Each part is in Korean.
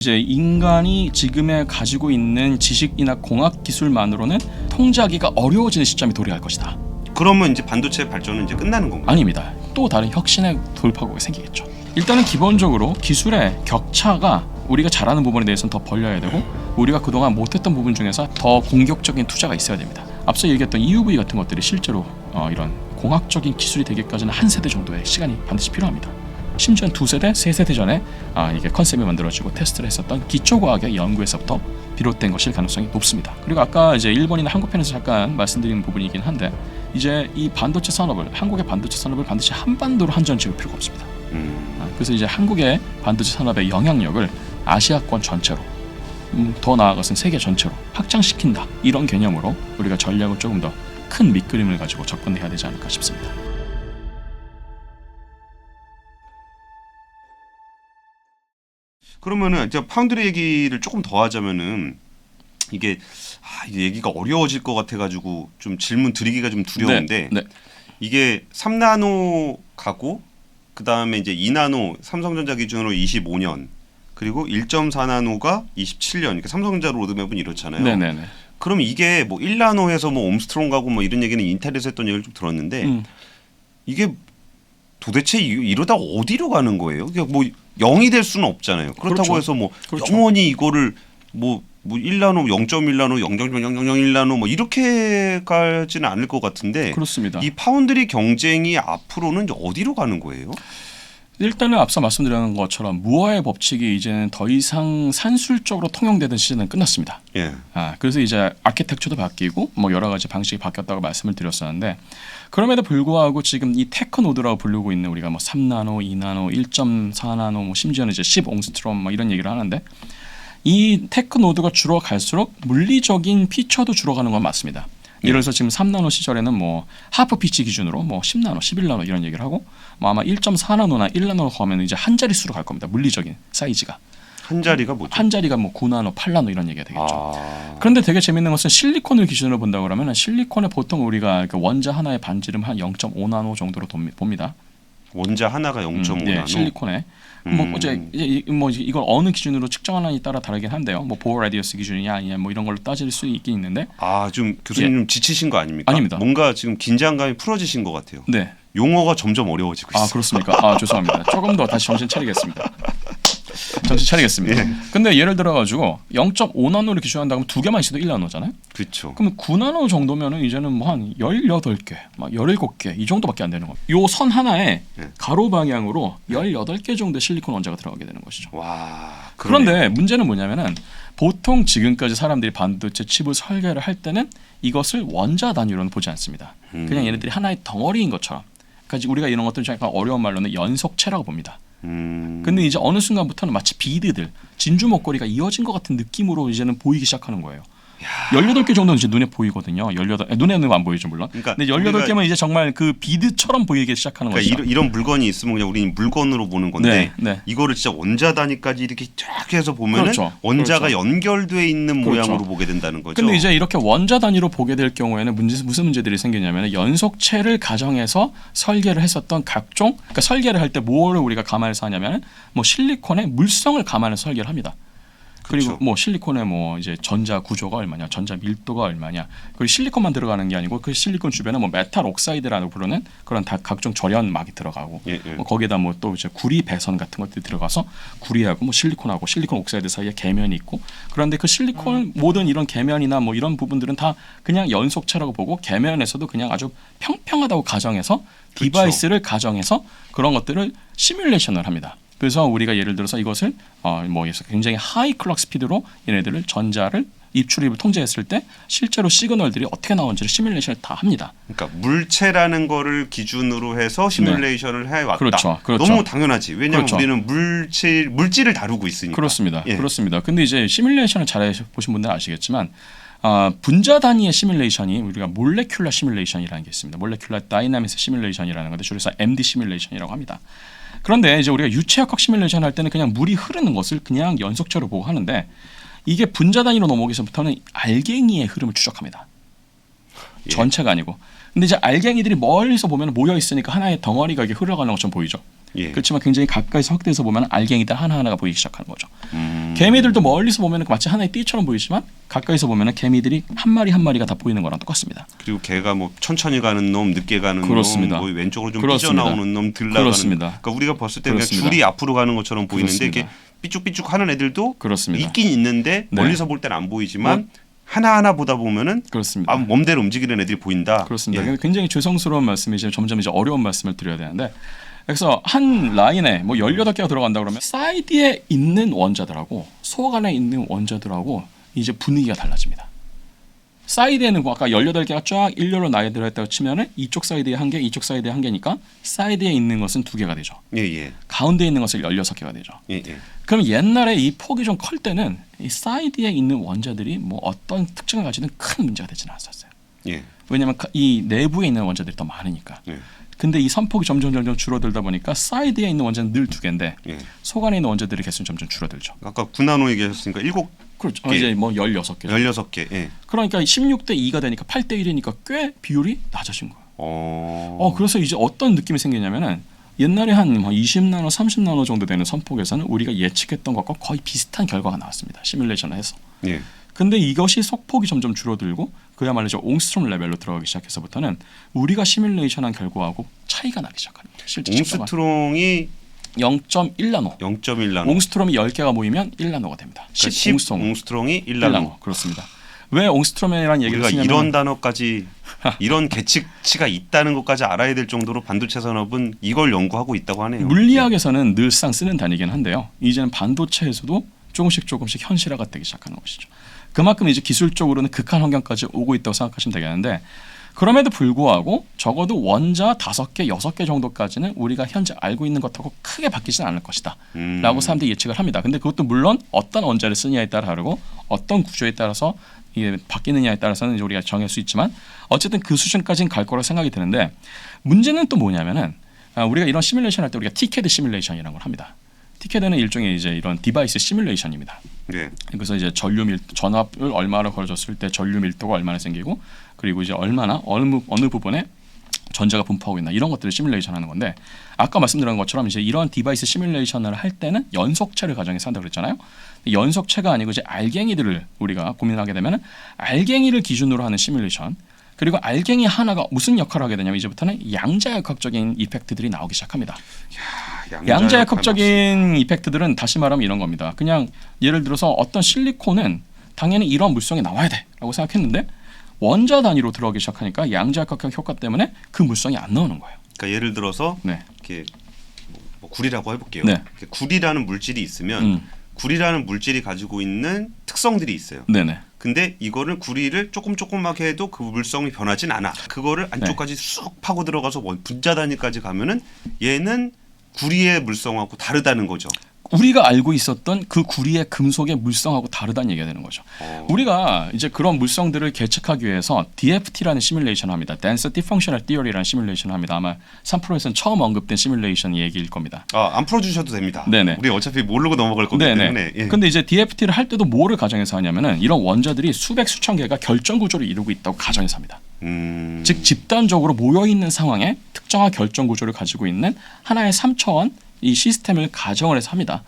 이제 인간이 지금에 가지고 있는 지식이나 공학 기술만으로는 통제하기가 어려워지는 시점이 도래할 것이다. 그러면 이제 반도체 발전은 이제 끝나는 건가요? 아닙니다. 또 다른 혁신의 돌파구가 생기겠죠. 일단은 기본적으로 기술의 격차가 우리가 잘하는 부분에 대해서는 더 벌려야 되고 우리가 그동안 못했던 부분 중에서 더 공격적인 투자가 있어야 됩니다. 앞서 얘기했던 EUV 같은 것들이 실제로 이런 공학적인 기술이 되기까지는 한 세대 정도의 시간이 반드시 필요합니다. 심지어 두 세대, 세 세대 전에 이게 컨셉이 만들어지고 테스트를 했었던 기초과학의 연구에서부터 비롯된 것일 가능성이 높습니다. 그리고 아까 이제 일본이나 한국 편에서 잠깐 말씀드린 부분이긴 한데 이제 이 반도체 산업을 한국의 반도체 산업을 반드시 한반도로 한전 지을 필요가 없습니다. 그래서 이제 한국의 반도체 산업의 영향력을 아시아권 전체로 더 나아가서는 세계 전체로 확장시킨다. 이런 개념으로 우리가 전략을 조금 더 큰 밑그림을 가지고 접근해야 되지 않을까 싶습니다. 그러면은 이제 파운드리 얘기를 조금 더 하자면은 이게 얘기가 어려워질 것 같아가지고 좀 질문 드리기가 좀 두려운데 네. 이게 3나노 가고 그 다음에 이제 2나노 삼성전자 기준으로 25년 그리고 1.4나노가 27년 그러니까 삼성전자 로드맵은 이렇잖아요. 네네네. 그럼 이게 뭐 1나노에서 뭐 옴스트롱 가고 뭐 이런 얘기는 인텔에서 했던 얘기를 좀 들었는데 이게 도대체 이러다 어디로 가는 거예요? 그러니까 뭐 0이 될 수는 없잖아요. 그렇다고 그렇죠. 해서 뭐 그렇죠. 영원히 이거를 뭐 1나노, 0.1나노, 0.001나노 뭐 이렇게까지는 않을 것 같은데 그렇습니다. 이 파운드리 경쟁이 앞으로는 이제 어디로 가는 거예요? 일단은 앞서 말씀드린 것처럼 무어의 법칙이 이제는 더 이상 산술적으로 통용되던 시즌은 끝났습니다. 예. 그래서 이제 아키텍처도 바뀌고 뭐 여러 가지 방식이 바뀌었다고 말씀을 드렸었는데 그럼에도 불구하고 지금 이 테크 노드라고 부르고 있는 우리가 뭐 3나노, 2나노, 1.4나노 뭐 심지어는 이제 10옹스트롬 뭐 이런 얘기를 하는데 이 테크 노드가 줄어갈수록 물리적인 피처도 줄어가는 건 맞습니다. 예를 들어서 지금 3나노 시절에는 뭐 하프 피치 기준으로 뭐 10나노, 11나노 이런 얘기를 하고 뭐 아마 1.4나노나 1나노로 가면 이제 한 자릿수로 갈 겁니다. 물리적인 사이즈가. 한 자리가 뭐죠? 한 자리가 뭐 9나노, 8나노 이런 얘기가 되겠죠. 그런데 되게 재밌는 것은 실리콘을 기준으로 본다고 그러면 실리콘에 보통 우리가 그 원자 하나의 반지름 한 0.5나노 정도로 봅니다. 원자 하나가 0.5나노. 네, 실리콘에. 뭐 이걸 어느 기준으로 측정하느냐에 따라 다르긴 한데요. 뭐 보어 라디어스 기준이냐 아니냐 뭐 이런 걸로 따질 수 있긴 있는데. 좀 교수님 좀 지치신 거 아닙니까? 아닙니다. 뭔가 지금 긴장감이 풀어지신 것 같아요. 네. 용어가 점점 어려워지고 있어요. 그렇습니까? 죄송합니다. 조금 더 다시 정신 차리겠습니다. 근데 예를 들어 가지고 0.5나노를 기준한다 그러면 두 개만 있어도 1나노잖아요. 그렇죠. 그럼 9나노 정도면은 이제는 뭐 한 18개, 막 17개 이 정도밖에 안 되는 거예요. 요 선 하나에 가로 방향으로 18개 정도의 실리콘 원자가 들어가게 되는 것이죠. 와. 그런데 문제는 뭐냐면은 보통 지금까지 사람들이 반도체 칩을 설계를 할 때는 이것을 원자 단위로는 보지 않습니다. 그냥 얘네들이 하나의 덩어리인 것처럼. 그러니까 우리가 이런 것들은 약간 어려운 말로는 연속체라고 봅니다. 근데 이제 어느 순간부터는 마치 비드들, 진주 목걸이가 이어진 것 같은 느낌으로 이제는 보이기 시작하는 거예요. 18개 정도는 이제 눈에 보이거든요. 눈에는 안 보이죠 물론. 그러니까 근데 18개면 이제 정말 그 비드처럼 보이기 시작하는 거죠. 이런 물건이 있으면 그냥 우리는 물건으로 보는 건데 이거를 진짜 원자 단위까지 이렇게 쫙 해서 보면은 원자가 연결돼 있는 모양으로 보게 된다는 거죠. 근데 이제 이렇게 원자 단위로 보게 될 경우에는 무슨 문제들이 생기냐면 연속체를 가정해서 설계를 했었던 각종 그러니까 설계를 할 때 뭐를 우리가 감안해서 하냐면 뭐 실리콘의 물성을 감안해서 설계를 합니다. 그리고 뭐 실리콘의 뭐 이제 전자 구조가 얼마냐, 전자 밀도가 얼마냐. 그리고 실리콘만 들어가는 게 아니고 그 실리콘 주변에 뭐 메탈 옥사이드라고 부르는 그런 각종 절연막이 들어가고 뭐 거기에다 뭐 또 이제 구리 배선 같은 것들이 들어가서 구리하고 뭐 실리콘하고 실리콘 옥사이드 사이에 계면이 있고 그런데 그 실리콘 모든 이런 계면이나 뭐 이런 부분들은 다 그냥 연속체라고 보고 계면에서도 그냥 아주 평평하다고 가정해서 디바이스를 가정해서 그런 것들을 시뮬레이션을 합니다. 그래서 우리가 예를 들어서 이것을 굉장히 하이 클럭 스피드로 얘네들을 전자를 입출입을 통제했을 때 실제로 시그널들이 어떻게 나오는지를 시뮬레이션을 다 합니다. 그러니까 물체라는 거를 기준으로 해서 시뮬레이션을 해왔다. 그렇죠. 너무 당연하지. 왜냐하면 우리는 물질을 다루고 있으니까. 그렇습니다. 그렇습니다. 근데 이제 시뮬레이션을 잘 보신 분들은 아시겠지만 분자 단위의 시뮬레이션이 우리가 몰레큘러 시뮬레이션이라는 게 있습니다. 몰레큘러 다이나믹스 시뮬레이션이라는 건데 줄여서 MD 시뮬레이션이라고 합니다. 그런데 이제 우리가 유체역학 시뮬레이션 할 때는 그냥 물이 흐르는 것을 그냥 연속체로 보고 하는데 이게 분자 단위로 넘어오기서부터는 알갱이의 흐름을 추적합니다. 전체가 아니고. 근데 이제 알갱이들이 멀리서 보면 모여 있으니까 하나의 덩어리가 이렇게 흘러가는 것처럼 보이죠. 예. 그렇지만 굉장히 가까이서 확대해서 보면 알갱이들 하나하나가 보이기 시작하는 거죠. 개미들도 멀리서 보면 마치 하나의 띠처럼 보이지만 가까이서 보면 개미들이 한 마리 한 마리가 다 보이는 거랑 똑같습니다. 그리고 개가 뭐 천천히 가는 놈, 늦게 가는 그렇습니다. 놈, 뭐 왼쪽으로 좀 그렇습니다. 삐져나오는 놈, 들 나가는. 그렇습니다. 그러니까 우리가 봤을 때 그냥 그렇습니다. 줄이 앞으로 가는 것처럼 보이는데 그렇습니다. 이게 삐쭉삐쭉 하는 애들도 그렇습니다. 있긴 있는데 네. 멀리서 볼 때는 안 보이지만 하나하나 보다 보면은 그렇습니다. 몸대로 움직이는 애들이 보인다. 그렇습니다. 예. 굉장히 죄송스러운 말씀이 점점 어려운 말씀을 드려야 되는데 그래서 한 라인에 뭐 18개가 들어간다 그러면 사이드에 있는 원자들하고 속 안에 있는 원자들하고 이제 분위기가 달라집니다. 사이드에는 아까 18개가 쫙 일렬로 나에 들어있다고 치면은 이쪽 사이드에 한 개, 이쪽 사이드에 한 개니까 사이드에 있는 것은 2개가 되죠. 예, 예. 가운데 있는 것은 16개가 되죠. 예, 예. 그럼 옛날에 이 폭이 좀 클 때는 이 사이드에 있는 원자들이 뭐 어떤 특징을 가지든 큰 문제가 되지는 않았어요. 예. 왜냐하면 이 내부에 있는 원자들이 더 많으니까. 예. 근데 이 선폭이 점점 줄어들다 보니까 사이드에 있는 원자는 늘 2개인데 예. 속 안에 있는 원자들의 개수는 점점 줄어들죠. 아까 9나노 얘기하셨으니까 7, 그렇죠. 개. 이제 뭐 16개. 16개. 예. 그러니까 16대 2가 되니까 8대 1이니까 꽤 비율이 낮아진 거예요. 그래서 이제 어떤 느낌이 생기냐면은 옛날에 한 20나노, 30나노 정도 되는 선폭에서는 우리가 예측했던 것과 거의 비슷한 결과가 나왔습니다. 시뮬레이션을 해서. 예. 근데 이것이 속폭이 점점 줄어들고 그야말로 옹스트롬 레벨로 들어가기 시작해서부터는 우리가 시뮬레이션한 결과하고 차이가 나기 시작하는 거예요. 실제 옹스트롱이 0.1나노. 0.1나노. 옹스트롬이 10개가 모이면 1나노가 됩니다. 10 옹스트롬. 옹스트롱이 1나노. 그렇습니다. 왜 옹스트롬이라는 얘기를 우리가 쓰냐면 이런 단어까지 이런 계측치가 있다는 것까지 알아야 될 정도로 반도체 산업은 이걸 연구하고 있다고 하네요. 물리학에서는 늘상 쓰는 단위긴 한데요. 이제는 반도체에서도 조금씩 현실화가 되기 시작하는 것이죠. 그만큼 이제 기술적으로는 극한 환경까지 오고 있다고 생각하시면 되겠는데 그럼에도 불구하고 적어도 원자 5개, 6개 정도까지는 우리가 현재 알고 있는 것하고 크게 바뀌지는 않을 것이다 라고 사람들이 예측을 합니다. 근데 그것도 물론 어떤 원자를 쓰느냐에 따라 다르고 어떤 구조에 따라서 이게 바뀌느냐에 따라서는 이제 우리가 정할 수 있지만 어쨌든 그 수준까지는 갈 거라고 생각이 드는데 문제는 또 뭐냐면은 우리가 이런 시뮬레이션 할 때 우리가 티캐드 시뮬레이션이라는 걸 합니다. 티캐드는 일종의 이제 이런 디바이스 시뮬레이션입니다. 네. 그래서 이제 전압을 얼마나 걸어줬을 때 전류 밀도가 얼마나 생기고 그리고 이제 얼마나 어느 부분에 전자가 분포하고 있나 이런 것들을 시뮬레이션하는 건데 아까 말씀드린 것처럼 이제 이런 디바이스 시뮬레이션을 할 때는 연속체를 가정해서 한다고 그랬잖아요. 연속체가 아니고 이제 알갱이들을 우리가 고민하게 되면 알갱이를 기준으로 하는 시뮬레이션 그리고 알갱이 하나가 무슨 역할을 하게 되냐면 이제부터는 양자역학적인 이펙트들이 나오기 시작합니다. 양자역학적인 이펙트들은 다시 말하면 이런 겁니다. 그냥 예를 들어서 어떤 실리콘은 당연히 이런 물성이 나와야 돼라고 생각했는데 원자 단위로 들어가기 시작하니까 양자역학적 효과 때문에 그 물성이 안 나오는 거예요. 그러니까 예를 들어서 네. 이렇게 뭐 구리라고 해볼게요. 네. 이렇게 구리라는 물질이 있으면 구리라는 물질이 가지고 있는 특성들이 있어요. 네네. 근데 이거를 구리를 조금맣게 해도 그 물성이 변하진 않아. 그거를 안쪽까지 쑥 파고 들어가서 분자 단위까지 가면은 얘는 구리의 물성하고 다르다는 거죠. 우리가 알고 있었던 그 구리의 금속의 물성하고 다르다는 얘기가 되는 거죠. 우리가 이제 그런 물성들을 계측하기 위해서 DFT라는 시뮬레이션을 합니다. Density Functional Theory라는 시뮬레이션을 합니다. 아마 3프로에서는 처음 언급된 시뮬레이션 얘기일 겁니다. 안 풀어주셔도 됩니다. 네네. 우리 어차피 모르고 넘어갈 거기 때문에. 예. 근데 이제 DFT를 할 때도 뭐를 가정해서 하냐면은 이런 원자들이 수백 수천 개가 결정 구조를 이루고 있다고 가정해서 합니다. 즉 집단적으로 모여 있는 상황에 특정한 결정 구조를 가지고 있는 하나의 3차원 이 시스템을 가정을 해서 합니다.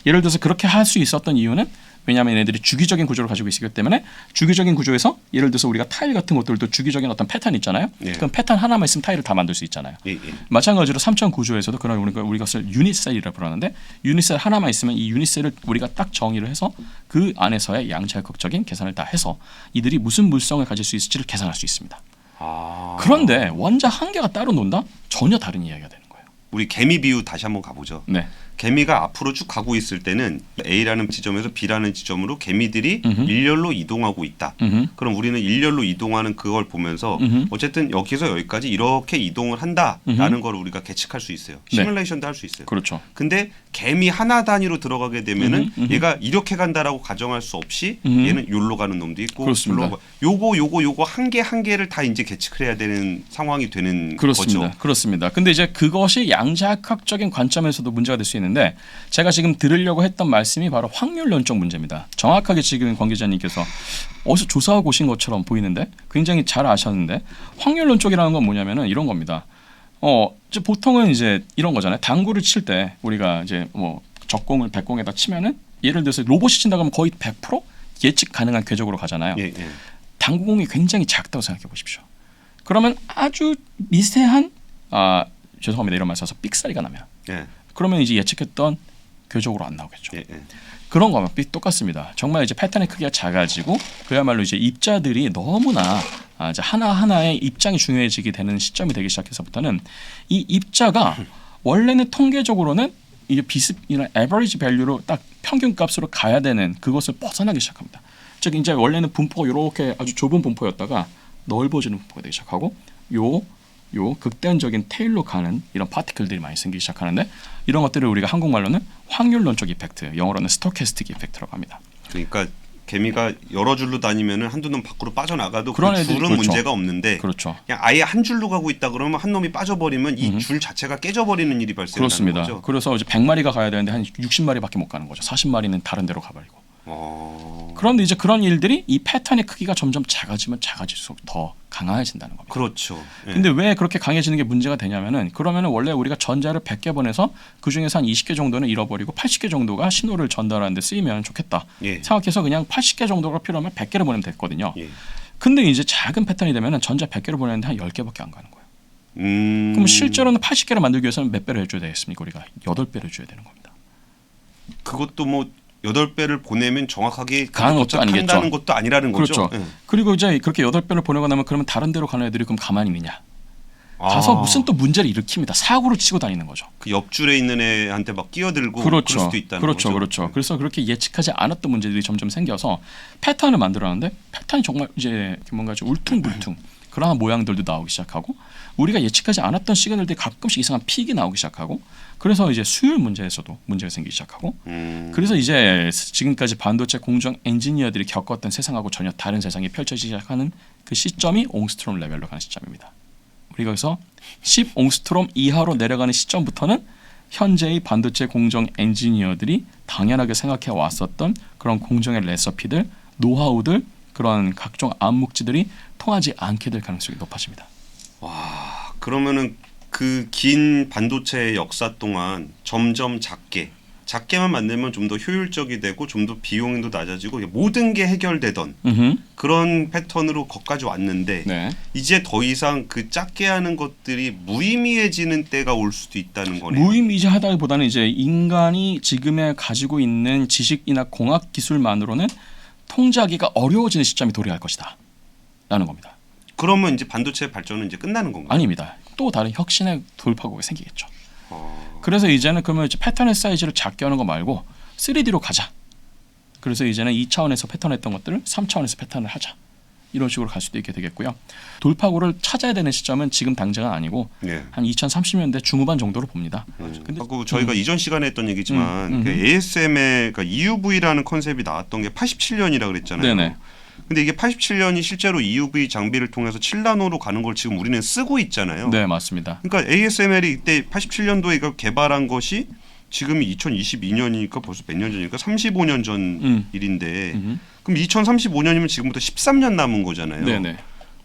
예를 들어서 그렇게 할 수 있었던 이유는 왜냐하면 얘네들이 주기적인 구조를 가지고 있기 때문에 주기적인 구조에서 예를 들어서 우리가 타일 같은 것들도 주기적인 어떤 패턴 있잖아요. 예. 그럼 패턴 하나만 있으면 타일을 다 만들 수 있잖아요. 예. 마찬가지로 3차원 구조에서도 그런 우리가 그것을 유닛셀이라고 부르는데 유닛셀 하나만 있으면 이 유닛셀을 우리가 딱 정의를 해서 그 안에서의 양자역학적인 계산을 다 해서 이들이 무슨 물성을 가질 수 있을지를 계산할 수 있습니다. 그런데 원자 한 개가 따로 논다? 전혀 다른 이야기가 되는 거예요. 우리 개미 비유 다시 한번 가보죠. 네. 개미가 앞으로 쭉 가고 있을 때는 A라는 지점에서 B라는 지점으로 개미들이 일렬로 이동하고 있다. 그럼 우리는 일렬로 이동하는 그걸 보면서 어쨌든 여기서 여기까지 이렇게 이동을 한다라는 걸 우리가 계측할 수 있어요. 시뮬레이션도 할 수 있어요. 그렇죠. 근데 개미 하나 단위로 들어가게 되면은 얘가 이렇게 간다라고 가정할 수 없이 얘는 요로 가는 놈도 있고 그렇습니다. 요거 한 개 한 개를 다 이제 계측을 해야 되는 상황이 되는 그렇습니다. 거죠. 그렇습니다. 근데 이제 그것이 양자역학적인 관점에서도 문제가 될 수 있는데 제가 지금 들으려고 했던 말씀이 바로 확률론적 문제입니다. 정확하게 지금 권 기자님께서 어디서 조사하고 오신 것처럼 보이는데 굉장히 잘 아셨는데 확률론적이라는 건 뭐냐면은 이런 겁니다. 이제 보통은 이제 이런 거잖아요. 당구를 칠 때 우리가 이제 뭐 적공을 백공에다 치면은 예를 들어서 로봇이 친다 그러면 거의 100% 예측 가능한 궤적으로 가잖아요. 예, 예. 당구공이 굉장히 작다고 생각해 보십시오. 그러면 아주 미세한 죄송합니다 이런 말 써서 삑사리가 나면 예. 그러면 이제 예측했던 궤적으로 안 나오겠죠. 예, 예. 그런 거면 똑같습니다. 정말 이제 패턴의 크기가 작아지고 그야말로 이제 입자들이 너무나 이제 하나하나의 입장이 중요해지게 되는 시점이 되기 시작해서부터는 이 입자가 원래는 통계적으로는 이게 이런 에버리지 밸류로 딱 평균값으로 가야 되는 그것을 벗어나기 시작합니다. 즉 이제 원래는 분포가 이렇게 아주 좁은 분포였다가 넓어지는 분포가 되기 시작하고 요 극단적인 테일로 가는 이런 파티클들이 많이 생기기 시작하는데 이런 것들을 우리가 한국말로는 확률론적 이펙트, 영어로는 스토캐스틱 이펙트라고 합니다. 그러니까 개미가 여러 줄로 다니면은 한두 놈 밖으로 빠져나가도 그런 그 애들이 줄은 그렇죠. 문제가 없는데 그렇죠. 그냥 아예 한 줄로 가고 있다 그러면 한 놈이 빠져버리면 이 줄 자체가 깨져버리는 일이 발생하는 그렇습니다. 거죠. 그래서 이제 100마리가 가야 되는데 한 60마리밖에 못 가는 거죠. 40마리는 다른 데로 가버리고. 그런데 이제 그런 일들이 이 패턴의 크기가 점점 작아지면 작아질수록 더 강해진다는 겁니다. 그렇죠. 예. 근데 왜 그렇게 강해지는 게 문제가 되냐면은 그러면은 원래 우리가 전자를 100개 보내서 그 중에서 한 20개 정도는 잃어버리고 80개 정도가 신호를 전달하는 데 쓰이면 좋겠다. 예. 생각해서 그냥 80개 정도가 필요하면 100개를 보내면 됐거든요. 예. 근데 이제 작은 패턴이 되면은 전자 100개를 보내는데 한 10개밖에 안 가는 거예요. 그럼 실제로는 80개를 만들기 위해서는 몇 배를 해줘야 되겠습니까? 우리가 8배를 줘야 되는 겁니다. 그것도 뭐 8배를 보내면 정확하게 가는 것도 아니겠죠. 한다는 것도 아니라는 거죠. 그렇죠. 그리고 이제 그렇게 8배를 보내고 나면 그러면 다른 데로 가는 애들이 그럼 가만히 있느냐? 가서 무슨 또 문제를 일으킵니다. 사고를 치고 다니는 거죠. 그 옆줄에 있는 애한테 막 끼어들고 그렇죠. 그럴 수도 있다는 그렇죠. 거죠. 그렇죠. 그래서 그렇게 예측하지 않았던 문제들이 점점 생겨서 패턴을 만들어놨는데 패턴이 정말 이제 뭔가 좀 울퉁불퉁 그러한 모양들도 나오기 시작하고 우리가 예측하지 않았던 시그널들이 가끔씩 이상한 픽이 나오기 시작하고 그래서 이제 수율 문제에서도 문제가 생기기 시작하고 그래서 이제 지금까지 반도체 공정 엔지니어들이 겪었던 세상하고 전혀 다른 세상이 펼쳐지기 시작하는 그 시점이 옹스트롬 레벨로 가는 시점입니다. 우리가 여기서 10옹스트롬 이하로 내려가는 시점부터는 현재의 반도체 공정 엔지니어들이 당연하게 생각해 왔었던 그런 공정의 레시피들, 노하우들, 그런 각종 암묵지들이 통하지 않게 될 가능성이 높아집니다. 와, 그러면은 그 긴 반도체의 역사 동안 점점 작게만 만들면 좀 더 효율적이 되고 좀 더 비용도 낮아지고 모든 게 해결되던 그런 패턴으로 거기까지 왔는데 네. 이제 더 이상 그 작게 하는 것들이 무의미해지는 때가 올 수도 있다는 거네요. 무의미하다기보다는 이제 인간이 지금에 가지고 있는 지식이나 공학 기술만으로는 통제하기가 어려워지는 시점이 도래할 것이다 라는 겁니다. 그러면 이제 반도체 발전은 이제 끝나는 건가요? 아닙니다. 또 다른 혁신의 돌파구가 생기겠죠. 그래서 이제는 그러면 이제 패턴의 사이즈를 작게 하는 거 말고 3D로 가자. 그래서 이제는 2차원에서 패턴했던 것들을 3차원에서 패턴을 하자. 이런 식으로 갈 수도 있게 되겠고요. 돌파구를 찾아야 되는 시점은 지금 당장은 아니고 네. 한 2030년대 중후반 정도로 봅니다. 근데 하고 저희가 이전 시간에 했던 얘기지만 그 ASM의 그러니까 EUV라는 컨셉이 나왔던 게 87년이라 그랬잖아요. 네네. 근데 이게 87년이 실제로 EUV 장비를 통해서 7나노로 가는 걸 지금 우리는 쓰고 있잖아요. 네, 맞습니다. 그러니까 ASML이 이때 87년도에 이거 개발한 것이 지금이 2022년이니까 벌써 몇 년 전이니까 35년 전 일인데 그럼 2035년이면 지금부터 13년 남은 거잖아요. 네네.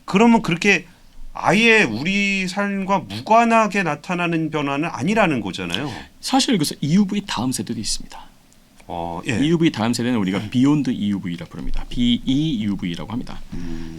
그러면 그렇게 아예 우리 삶과 무관하게 나타나는 변화는 아니라는 거잖아요. 사실 그래서 EUV 다음 세대도 있습니다. 예. EUV 다음 세대는 우리가 비욘드 EUV라 부릅니다. BEUV라고 합니다.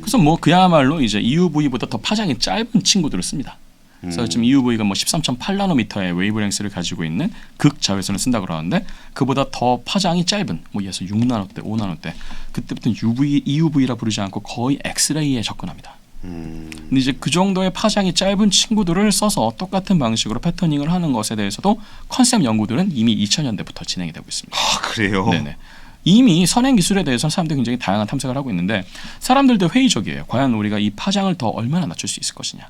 그래서 뭐 그야말로 이제 EUV보다 더 파장이 짧은 친구들을 씁니다. 그래서 지금 EUV가 뭐 13.8나노미터의 웨이브랭스를 가지고 있는 극자외선을 쓴다 그러는데 그보다 더 파장이 짧은 뭐 예를 들어서 6나노대, 5나노대 그때부터는 EUV라 부르지 않고 거의 엑스레이에 접근합니다. 근데 이제 그 정도의 파장이 짧은 친구들을 써서 똑같은 방식으로 패터닝을 하는 것에 대해서도 컨셉 연구들은 이미 2000년대부터 진행이 되고 있습니다. 아, 그래요? 네네. 이미 선행 기술에 대해서는 사람들이 굉장히 다양한 탐색을 하고 있는데 사람들도 회의적이에요. 과연 우리가 이 파장을 더 얼마나 낮출 수 있을 것이냐,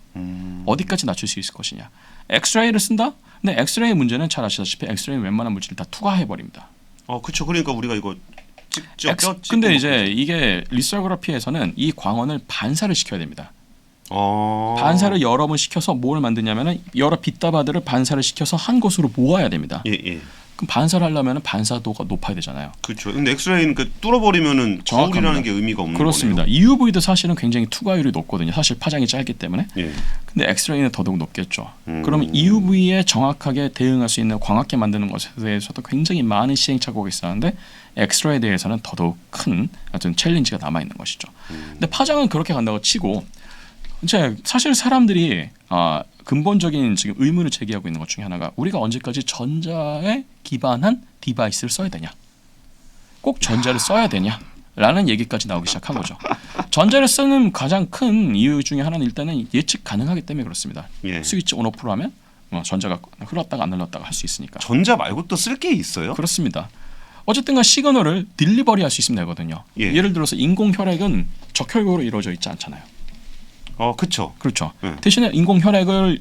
어디까지 낮출 수 있을 것이냐. 엑스레이를 쓴다? 근데 엑스레이 문제는 잘 아시다시피 엑스레이 웬만한 물질을 다 투과해 버립니다. 그렇죠. 그러니까 우리가 이거 직접 근데 이제 이게 리소그래피에서는 이 광원을 반사를 시켜야 됩니다. 반사를 여러 번 시켜서 뭘 만드냐면은 여러 빗다바들을 반사를 시켜서 한 곳으로 모아야 됩니다. 예. 그럼 반사를 하려면 반사도가 높아야 되잖아요. 그렇죠. 근데 엑스레이는 그 뚫어버리면은 정확합니다. 거울이라는 게 의미가 없는 그렇습니다. 거네요. EUV도 사실은 굉장히 투과율이 높거든요. 사실 파장이 짧기 때문에. 예. 근데 엑스레이는 더더욱 높겠죠. 그러면 EUV에 정확하게 대응할 수 있는 광학계 만드는 것에 대해서도 굉장히 많은 시행착오가 있었는데 엑스레이에 대해서는 더더욱 큰 어떤 챌린지가 남아 있는 것이죠. 근데 파장은 그렇게 간다고 치고 이제 사실 사람들이 근본적인 지금 의문을 제기하고 있는 것 중에 하나가 우리가 언제까지 전자에 기반한 디바이스를 써야 되냐? 꼭 전자를 써야 되냐? 라는 얘기까지 나오기 시작한 거죠. 전자를 쓰는 가장 큰 이유 중에 하나는 일단은 예측 가능하기 때문에 그렇습니다. 예. 스위치 온오프로 하면 전자가 흘렀다가 안 흘렀다가 할 수 있으니까. 전자 말고 또 쓸 게 있어요? 그렇습니다. 어쨌든간 시그널을 딜리버리 할 수 있으면 되거든요. 예. 예를 들어서 인공혈액은 적혈구로 이루어져 있지 않잖아요. 그렇죠. 그렇죠. 네. 대신에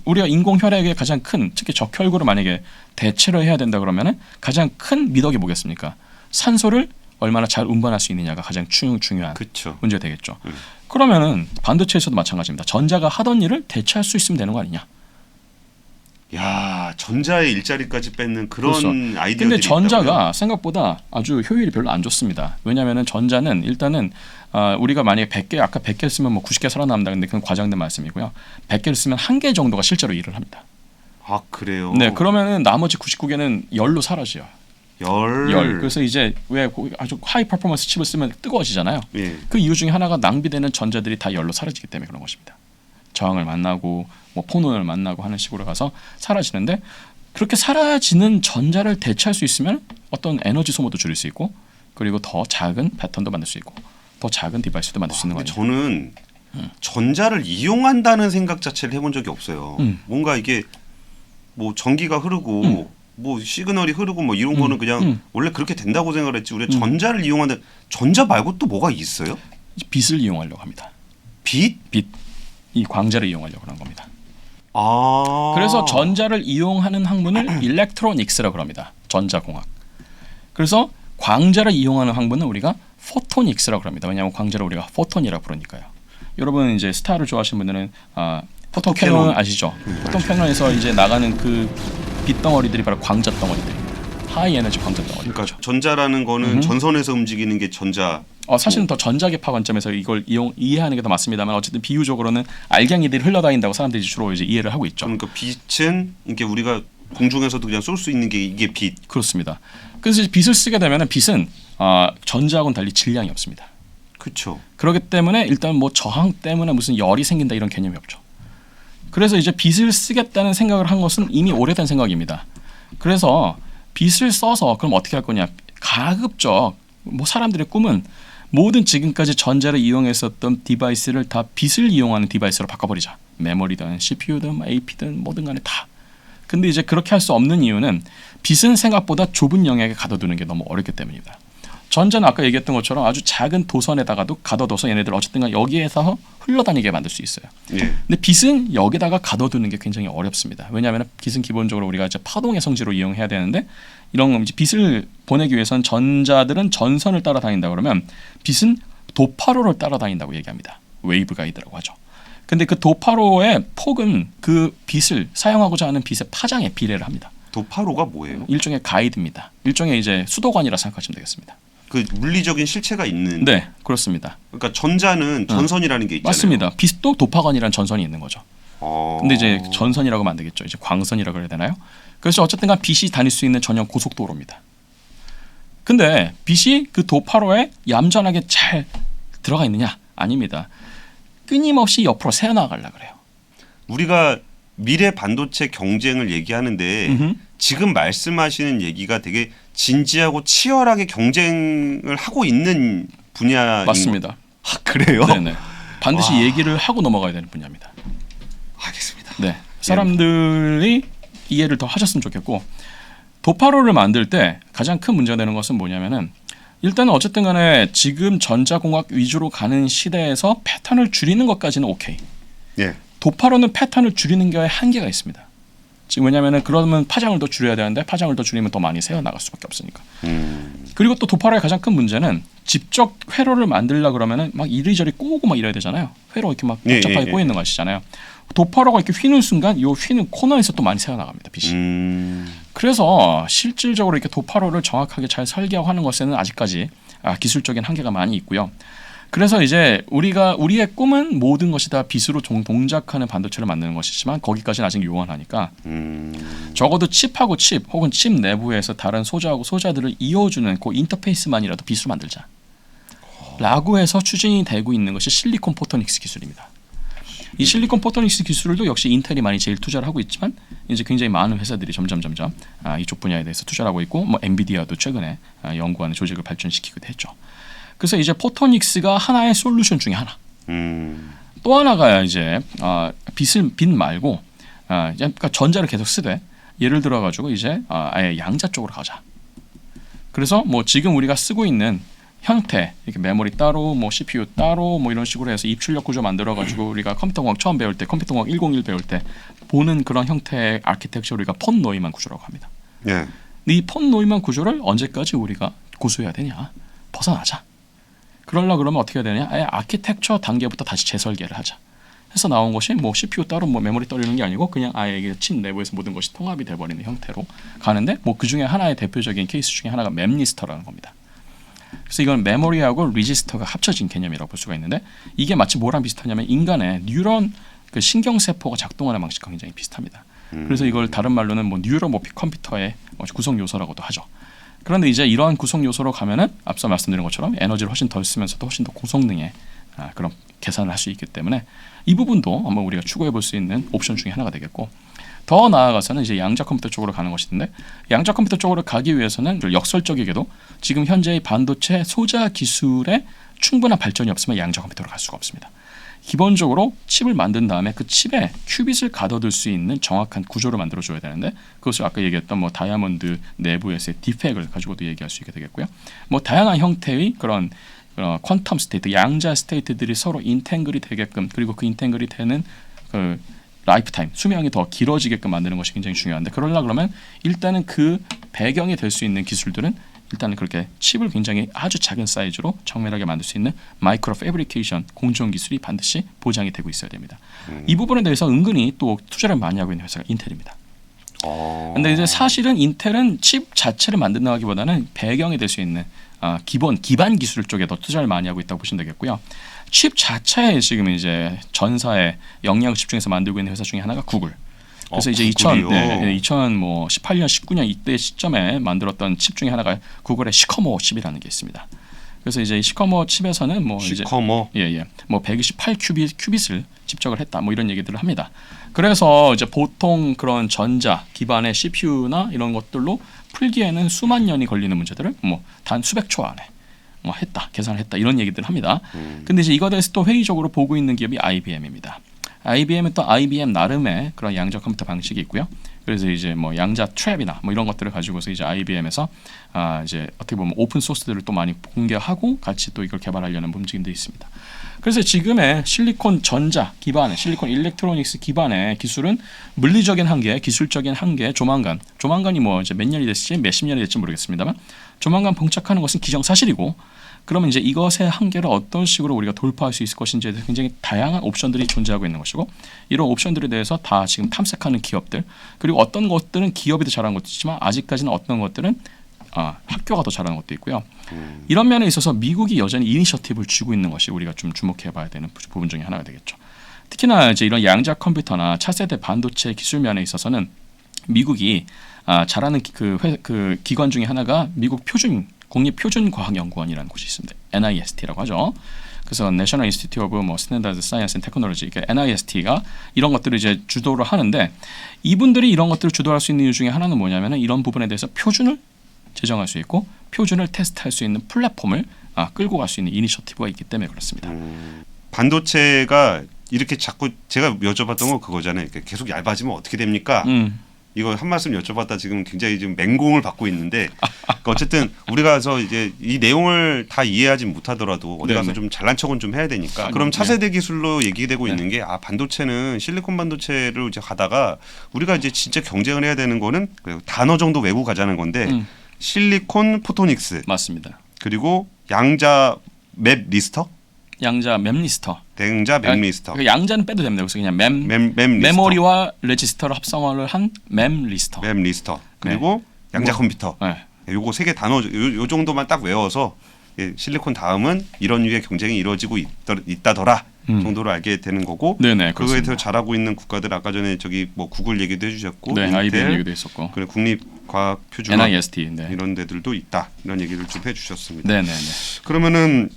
우리가 인공혈액의 가장 큰 특히 적혈구를 만약에 대체를 해야 된다 그러면은 가장 큰 미덕이 뭐겠습니까? 산소를 얼마나 잘 운반할 수 있느냐가 가장 중요한 그렇죠. 문제가 되겠죠. 그러면은 반도체에서도 마찬가지입니다. 전자가 하던 일을 대체할 수 있으면 되는 거 아니냐? 야, 전자의 일자리까지 뺏는 그런 그렇죠. 아이디어들이 근데 전자가 있다고요? 생각보다 아주 효율이 별로 안 좋습니다. 왜냐하면은 전자는 일단은 우리가 만약에 100개 아까 100개 쓰면 뭐 90개 살아남는다. 근데 그건 과장된 말씀이고요. 100개를 쓰면 1개 정도가 실제로 일을 합니다. 아, 그래요? 네, 그러면은 나머지 99개는 열로 사라져요. 열. 그래서 이제 왜 아주 하이 퍼포먼스 칩을 쓰면 뜨거워지잖아요. 예. 그 이유 중에 하나가 낭비되는 전자들이 다 열로 사라지기 때문에 그런 것입니다. 저항을 만나고 뭐 폰온을 만나고 하는 식으로 가서 사라지는데 그렇게 사라지는 전자를 대체할 수 있으면 어떤 에너지 소모도 줄일 수 있고 그리고 더 작은 패턴도 만들 수 있고 더 작은 디바이스도 만들 수 있는 근데 거죠. 저는 전자를 이용한다는 생각 자체를 해본 적이 없어요. 뭔가 이게 뭐 전기가 흐르고 뭐 시그널이 흐르고 뭐 이런 거는 그냥 원래 그렇게 된다고 생각을 했지. 우리가 전자를 이용한다. 전자 말고 또 뭐가 있어요? 빛을 이용하려고 합니다. 빛? 이 광자를 이용하려고 하는 겁니다. 아. 그래서 전자를 이용하는 학문을 일렉트로닉스라고 합니다. 전자공학. 그래서 광자를 이용하는 학문은 우리가 포토닉스라고 합니다. 왜냐하면 광자를 우리가 포톤이라고 부르니까요. 여러분 이제 스타를 좋아하시는 분들은 포톤 캐논 아시죠? 포톤 캐논에서 이제 나가는 그 빛덩어리들이 바로 광자 덩어리들입니다. 하이 에너지 광자 덩어리. 그러니까 전자라는 거는 전선에서 움직이는 게 전자. 사실은 더 전자계파 관점에서 이걸 이해하는 게 더 맞습니다만 어쨌든 비유적으로는 알갱이들이 흘러다닌다고 사람들이 주로 이제 이해를 하고 있죠. 그러니까 빛은 이게 우리가 공중에서도 그냥 쏠 수 있는 게 이게 빛. 그렇습니다. 그래서 이제 빛을 쓰게 되면은 빛은 전자하고는 달리 질량이 없습니다. 그렇죠. 그렇기 때문에 일단 뭐 저항 때문에 무슨 열이 생긴다 이런 개념이 없죠. 그래서 이제 빛을 쓰겠다는 생각을 한 것은 이미 오래된 생각입니다. 그래서 빛을 써서 그럼 어떻게 할 거냐? 가급적 뭐 사람들의 꿈은 모든 지금까지 전자를 이용했었던 디바이스를 다 빛을 이용하는 디바이스로 바꿔버리자. 메모리든 CPU든 AP든 뭐든 간에 다. 근데 이제 그렇게 할 수 없는 이유는 빛은 생각보다 좁은 영역에 가둬두는 게 너무 어렵기 때문입니다. 전자는 아까 얘기했던 것처럼 아주 작은 도선에다가도 가둬둬서 얘네들 어쨌든 여기에서 흘러다니게 만들 수 있어요. 예. 근데 빛은 여기다가 가둬두는 게 굉장히 어렵습니다. 왜냐하면 빛은 기본적으로 우리가 이제 파동의 성질로 이용해야 되는데 이런 이제 빛을 보내기 위해선 전자들은 전선을 따라다닌다 그러면 빛은 도파로를 따라다닌다고 얘기합니다. 웨이브 가이드라고 하죠. 근데 그 도파로의 폭은 그 빛을 사용하고자 하는 빛의 파장에 비례를 합니다. 도파로가 뭐예요? 일종의 가이드입니다. 일종의 이제 수도관이라 생각하시면 되겠습니다. 그 물리적인 실체가 있는. 네, 그렇습니다. 그러니까 전자는 전선이라는 게 있잖아요. 맞습니다. 빛도 도파관이라는 전선이 있는 거죠. 근데 이제 어. 전선이라고 하면 안 되겠죠. 이제 광선이라고 그래야 되나요? 그래서 어쨌든간 빛이 다닐 수 있는 전용 고속도로입니다. 근데 빛이 그 도파로에 얌전하게 잘 들어가 있느냐? 아닙니다. 끊임없이 옆으로 새어나가려고 그래요. 우리가 미래 반도체 경쟁을 얘기하는데 지금 말씀하시는 얘기가 되게 진지하고 치열하게 경쟁을 하고 있는 분야인 맞습니다. 그래요? 네네. 반드시 얘기를 하고 넘어가야 되는 분야입니다. 알겠습니다. 네, 사람들이 이해를 더 하셨으면 좋겠고 도파로를 만들 때 가장 큰 문제가 되는 것은 뭐냐면은 일단은 어쨌든 간에 지금 전자공학 위주로 가는 시대에서 패턴을 줄이는 것까지는 오케이. 예. 도파로는 패턴을 줄이는 게 한계가 있습니다. 지금 왜냐하면은 그러면 파장을 더 줄여야 되는데 파장을 더 줄이면 더 많이 새어 나갈 수밖에 없으니까. 그리고 또 도파로의 가장 큰 문제는 직접 회로를 만들려 그러면은 막 이리저리 꼬고 막 이래야 되잖아요. 회로 이렇게 막 복잡하게 꼬이는 거 아시잖아요. 도파로가 이렇게 휘는 순간 이 휘는 코너에서 또 많이 새어 나갑니다. 빛이. 그래서 실질적으로 이렇게 도파로를 정확하게 잘 설계하는 것에는 아직까지 기술적인 한계가 많이 있고요. 그래서 이제 우리의 꿈은 모든 것이 다 빛으로 동작하는 반도체를 만드는 것이지만 거기까지는 아직 요원하니까 적어도 칩하고 칩 혹은 칩 내부에서 다른 소자하고 소자들을 이어주는 그 인터페이스만이라도 빛으로 만들자 라고 해서 추진이 되고 있는 것이 실리콘 포토닉스 기술입니다. 이 실리콘 포토닉스 기술도 역시 인텔이 많이 제일 투자를 하고 있지만 이제 굉장히 많은 회사들이 점점 이쪽 분야에 대해서 투자를 하고 있고 뭐 엔비디아도 최근에 연구하는 조직을 발전시키기도 했죠. 그래서 이제 포토닉스가 하나의 솔루션 중에 하나. 또 하나가 이제 빛 말고 그러니까 전자를 계속 쓰되 예를 들어 가지고 이제 아예 양자 쪽으로 가자. 그래서 뭐 지금 우리가 쓰고 있는 형태 이렇게 메모리 따로 뭐 CPU 따로 뭐 이런 식으로 해서 입출력 구조 만들어 가지고 우리가 컴퓨터공학 처음 배울 때 컴퓨터공학 101 배울 때 보는 그런 형태의 아키텍처를 우리가 폰 노이만 구조라고 합니다. 예. 이 폰 노이만 구조를 언제까지 우리가 고수해야 되냐? 벗어나자. 그러면 어떻게 해야 되냐? 아예 아키텍처 단계부터 다시 재설계를 하자. 해서 나온 것이 뭐 CPU 따로 뭐 메모리 떨리는 게 아니고 그냥 아예 이게 칩 내부에서 모든 것이 통합이 돼버리는 형태로 가는데 뭐 그 중에 하나의 대표적인 케이스 중에 하나가 맵리스터라는 겁니다. 그래서 이건 메모리하고 리지스터가 합쳐진 개념이라고 볼 수가 있는데 이게 마치 뭐랑 비슷하냐면 인간의 뉴런 그 신경세포가 작동하는 방식과 굉장히 비슷합니다. 그래서 이걸 다른 말로는 뭐 뉴로모픽 컴퓨터의 구성 요소라고도 하죠. 그런데 이제 이러한 구성 요소로 가면은 앞서 말씀드린 것처럼 에너지를 훨씬 덜 쓰면서도 훨씬 더 고성능의 그런 계산을 할 수 있기 때문에 이 부분도 한번 우리가 추구해 볼 수 있는 옵션 중에 하나가 되겠고 더 나아가서는 이제 양자 컴퓨터 쪽으로 가는 것인데 양자 컴퓨터 쪽으로 가기 위해서는 역설적이게도 지금 현재의 반도체 소자 기술에 충분한 발전이 없으면 양자 컴퓨터로 갈 수가 없습니다. 기본적으로 칩을 만든 다음에 그 칩에 큐빗을 가둬둘 수 있는 정확한 구조를 만들어줘야 되는데 그것을 아까 얘기했던 뭐 다이아몬드 내부에서의 디펙을 가지고도 얘기할 수 있게 되겠고요. 뭐 다양한 형태의 그런 퀀텀 스테이트, 양자 스테이트들이 서로 인탱글이 되게끔 그리고 그 인탱글이 되는 그 라이프 타임, 수명이 더 길어지게끔 만드는 것이 굉장히 중요한데 그러면 일단은 그 배경이 될 수 있는 기술들은 일단은 그렇게 칩을 굉장히 아주 작은 사이즈로 정밀하게 만들 수 있는 마이크로 패브리케이션 공정 기술이 반드시 보장이 되고 있어야 됩니다. 이 부분에 대해서 은근히 또 투자를 많이 하고 있는 회사가 인텔입니다. 근데 이제 사실은 인텔은 칩 자체를 만든다기보다는 배경이 될 수 있는 기반 기술 쪽에 더 투자를 많이 하고 있다고 보시면 되겠고요. 칩 자체에 지금 이제 전사에 역량을 집중해서 만들고 있는 회사 중에 하나가 구글. 그래서 이제 2018년, 19년 이때 시점에 만들었던 칩 중에 하나가 구글의 시커머 칩이라는 게 있습니다. 그래서 이제 시커머 칩에서는 뭐 시커머 뭐 128 큐빗을 집적을 했다. 뭐 이런 얘기들을 합니다. 그래서 이제 보통 그런 전자 기반의 CPU나 이런 것들로 풀기에는 수만 년이 걸리는 문제들을 뭐 단 수백 초 안에 뭐 했다, 계산을 했다 이런 얘기들을 합니다. 근데 이제 이거에 대해서 또 회의적으로 보고 있는 기업이 IBM입니다. IBM은 또 IBM 나름의 그런 양자 컴퓨터 방식이 있고요. 그래서 이제 뭐 양자 트랩이나 뭐 이런 것들을 가지고서 이제 IBM에서 이제 어떻게 보면 오픈 소스들을 또 많이 공개하고 같이 또 이걸 개발하려는 움직임도 있습니다. 그래서 지금의 실리콘 전자 기반의 실리콘 일렉트로닉스 기반의 기술은 물리적인 한계, 기술적인 한계, 조만간이 뭐 이제 몇 년이 됐을지 몇십 년이 될지 모르겠습니다만 조만간 봉착하는 것은 기정사실이고 그러면 이제 이것의 한계를 어떤 식으로 우리가 돌파할 수 있을 것인지에 대해서 굉장히 다양한 옵션들이 존재하고 있는 것이고 이런 옵션들에 대해서 다 지금 탐색하는 기업들 그리고 어떤 것들은 기업이 더 잘하는 것도 있지만 아직까지는 어떤 것들은 학교가 더 잘하는 것도 있고요. 이런 면에 있어서 미국이 여전히 이니셔티브를 쥐고 있는 것이 우리가 좀 주목해봐야 되는 부분 중에 하나가 되겠죠. 특히나 이제 이런 양자 컴퓨터나 차세대 반도체 기술 면에 있어서는 미국이 잘하는 그 기관 중에 하나가 미국 국립표준과학연구원이라는 곳이 있습니다. NIST라고 하죠. 그래서 National Institute of Standards Science and Technology, 그러니까 NIST가 이런 것들을 이제 주도를 하는데 이분들이 이런 것들을 주도할 수 있는 이유 중에 하나는 뭐냐면은 이런 부분에 대해서 표준을 제정할 수 있고 표준을 테스트할 수 있는 플랫폼을 끌고 갈 수 있는 이니셔티브가 있기 때문에 그렇습니다. 반도체가 이렇게 자꾸 제가 여쭤봤던 건 그거잖아요. 계속 얇아지면 어떻게 됩니까? 이거 한 말씀 여쭤봤다 지금 굉장히 지금 맹공을 받고 있는데 그러니까 어쨌든 우리가서 이제 이 내용을 다 이해하지 못하더라도 어디 가서 좀 잘난 척은 좀 해야 되니까 그럼 차세대 기술로 얘기되고 있는 게 반도체는 실리콘 반도체를 이제 가다가 우리가 이제 진짜 경쟁을 해야 되는 거는 단어 정도 외고 가자는 건데 실리콘 포토닉스 맞습니다. 그리고 양자 맵 리스터 양자 맵리스터. 댕자 맵리스터. 그 양자는 빼도 됩니다. 그래서 그냥 맵리스터. 메모리와 레지스터를 합성어를 한 맵리스터. 맵리스터. 그리고 양자 컴퓨터. 네. 요거 세 개 단어 요 정도만 딱 외워서 실리콘 다음은 이런 유의 경쟁이 이루어지고 있다더라 정도로 알게 되는 거고. 네네. 그거에 더 잘하고 있는 국가들 아까 전에 저기 뭐 구글 얘기도 해주셨고, 네, 인텔, IBM 얘기도 있었고, 그리고 국립과학표준학 NIST 네. 이런 데들도 있다 이런 얘기를 좀 해주셨습니다. 네네네. 그러면은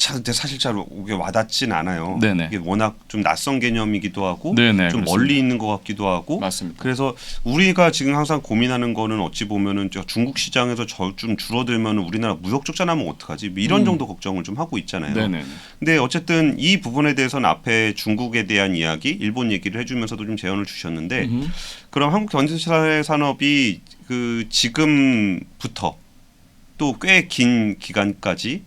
근데 사실 잘 이게 와닿진 않아요. 네네. 이게 워낙 좀 낯선 개념이기도 하고 네네, 좀 그렇습니다. 멀리 있는 것 같기도 하고. 맞습니다. 그래서 우리가 지금 항상 고민하는 거는 어찌 보면은 저 중국 시장에서 좀 줄어들면 우리나라 무역 적자나면 어떡하지? 뭐 이런 정도 걱정을 좀 하고 있잖아요. 네네. 근데 어쨌든 이 부분에 대해서는 앞에 중국에 대한 이야기, 일본 얘기를 해주면서도 좀 제언을 주셨는데, 그럼 한국 전체 산업이 그 지금부터 또 꽤 긴 기간까지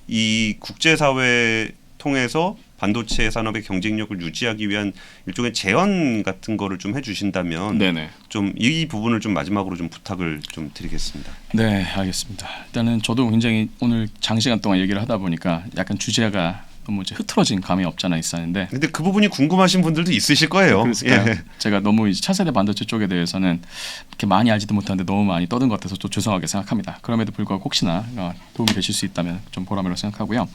이 국제사회 통해서 반도체 산업의 경쟁력을 유지하기 위한 일종의 제언 같은 거를 좀 해주신다면 네네. 좀 이 부분을 좀 마지막으로 좀 부탁을 좀 드리겠습니다. 네, 알겠습니다. 일단은 저도 굉장히 오늘 장시간 동안 얘기를 하다 보니까 약간 주제가 너무 이제 흐트러진 감이 없잖아 있었는데. 근데 그 부분이 궁금하신 분들도 있으실 거예요. 그래서 예. 제가 너무 이제 차세대 반도체 쪽에 대해서는 이렇게 많이 알지도 못하는데 너무 많이 떠든 것 같아서 좀 죄송하게 생각합니다. 그럼에도 불구하고 혹시나 도움이 되실 수 있다면 좀 보람이라고 생각하고요.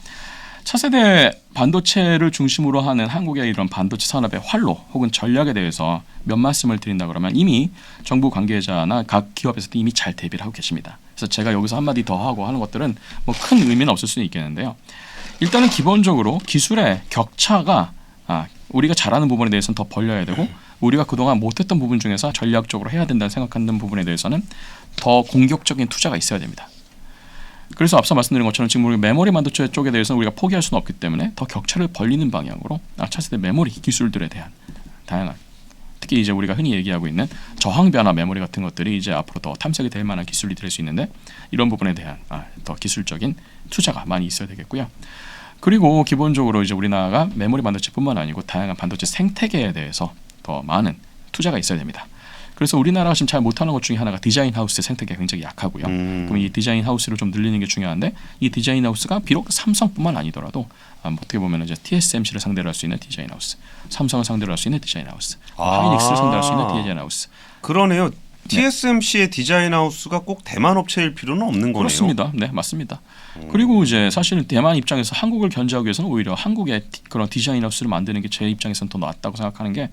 차세대 반도체를 중심으로 하는 한국의 이런 반도체 산업의 활로 혹은 전략에 대해서 몇 말씀을 드린다 그러면 이미 정부 관계자나 각 기업에서도 이미 잘 대비를 하고 계십니다. 그래서 제가 여기서 한마디 더 하고 하는 것들은 뭐 큰 의미는 없을 수는 있겠는데요. 일단은 기본적으로 기술의 격차가 우리가 잘하는 부분에 대해서는 더 벌려야 되고 우리가 그동안 못했던 부분 중에서 전략적으로 해야 된다는 생각하는 부분에 대해서는 더 공격적인 투자가 있어야 됩니다. 그래서 앞서 말씀드린 것처럼 지금 우리 메모리 반도체 쪽에 대해서는 우리가 포기할 수는 없기 때문에 더 격차를 벌리는 방향으로 차세대 메모리 기술들에 대한 다양한 특히 이제 우리가 흔히 얘기하고 있는 저항 변화 메모리 같은 것들이 이제 앞으로 더 탐색이 될 만한 기술이 될 수 있는데 이런 부분에 대한 더 기술적인 투자가 많이 있어야 되겠고요. 그리고 기본적으로 이제 우리나라가 메모리 반도체뿐만 아니고 다양한 반도체 생태계에 대해서 더 많은 투자가 있어야 됩니다. 그래서 우리나라가 지금 잘 못하는 것 중에 하나가 디자인 하우스의 생태계가 굉장히 약하고요. 그럼 이 디자인 하우스를 좀 늘리는 게 중요한데 이 디자인 하우스가 비록 삼성뿐만 아니더라도 어떻게 보면 이제 TSMC를 상대로 할 수 있는 디자인 하우스, 삼성을 상대로 할 수 있는 디자인 하우스, 하이닉스를 상대로 할 수 있는 디자인 하우스. 그러네요. TSMC의 디자인 하우스가 꼭 대만 업체일 필요는 없는 거네요. 그렇습니다. 네, 맞습니다. 그리고 이제 사실 대만 입장에서 한국을 견제하기 위해서는 오히려 한국의 그런 디자인 하우스를 만드는 게 제 입장에서는 더 낫다고 생각하는 게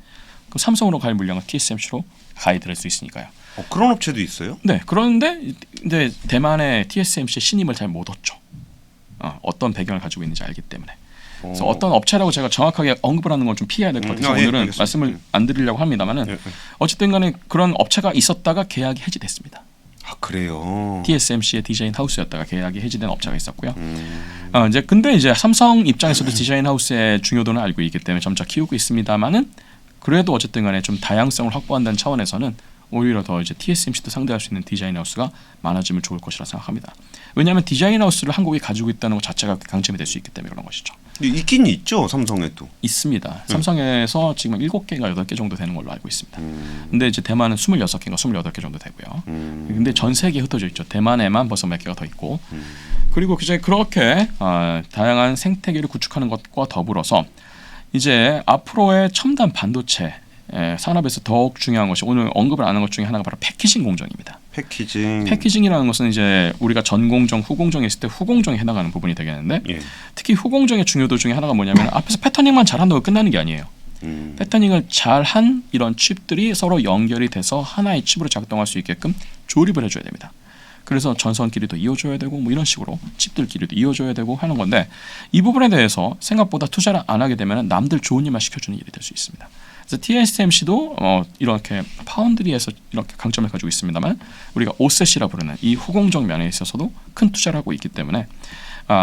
그 삼성으로 갈 물량은 TSMC로 가이드할 수 있으니까요. 그런 업체도 있어요? 네, 그런데 근데 대만의 TSMC의 신임을 잘 못 얻죠. 어떤 배경을 가지고 있는지 알기 때문에. 그래서 어떤 업체라고 제가 정확하게 언급을 하는 건 좀 피해야 될 것 같아서 오늘은 말씀을 안 드리려고 합니다만은 어쨌든 간에 그런 업체가 있었다가 계약이 해지됐습니다. 그래요. TSMC의 디자인 하우스였다가 계약이 해지된 업체가 있었고요. 근데 이제 삼성 입장에서도 디자인 하우스의 중요도는 알고 있기 때문에 점차 키우고 있습니다만은 그래도 어쨌든 간에 좀 다양성을 확보한다는 차원에서는 오히려 더 이제 TSMC도 상대할 수 있는 디자인 하우스가 많아지면 좋을 것이라 생각합니다. 왜냐하면 디자인 하우스를 한국이 가지고 있다는 것 자체가 강점이 될 수 있기 때문에 그런 것이죠. 있긴 있죠, 삼성에도. 있습니다. 삼성에서 지금 7개인가 8개 정도 되는 걸로 알고 있습니다. 근데 이제 대만은 26개인가 28개 정도 되고요. 근데 전 세계에 흩어져 있죠. 대만에만 벌써 몇 개가 더 있고. 그리고 이제 그렇게 다양한 생태계를 구축하는 것과 더불어서 이제 앞으로의 첨단 반도체 산업에서 더욱 중요한 것이 오늘 언급을 안 한 것 중에 하나가 바로 패키징 공정입니다. 패키징이라는 것은 이제 우리가 전공정, 후공정에 있을 때 후공정에 해당하는 부분이 되겠는데 특히 후공정의 중요도 중에 하나가 뭐냐면 앞에서 패터닝만 잘한다고 끝나는 게 아니에요. 패터닝을 잘한 이런 칩들이 서로 연결이 돼서 하나의 칩으로 작동할 수 있게끔 조립을 해줘야 됩니다. 그래서 전선끼리도 이어줘야 되고 뭐 이런 식으로 칩들끼리도 이어줘야 되고 하는 건데 이 부분에 대해서 생각보다 투자를 안 하게 되면 남들 좋은 일만 시켜주는 일이 될 수 있습니다. 그래서 TSMC도 이렇게 파운드리에서 이렇게 강점을 가지고 있습니다만 우리가 OSAT이라 부르는 이 후공정 면에 있어서도 큰 투자를 하고 있기 때문에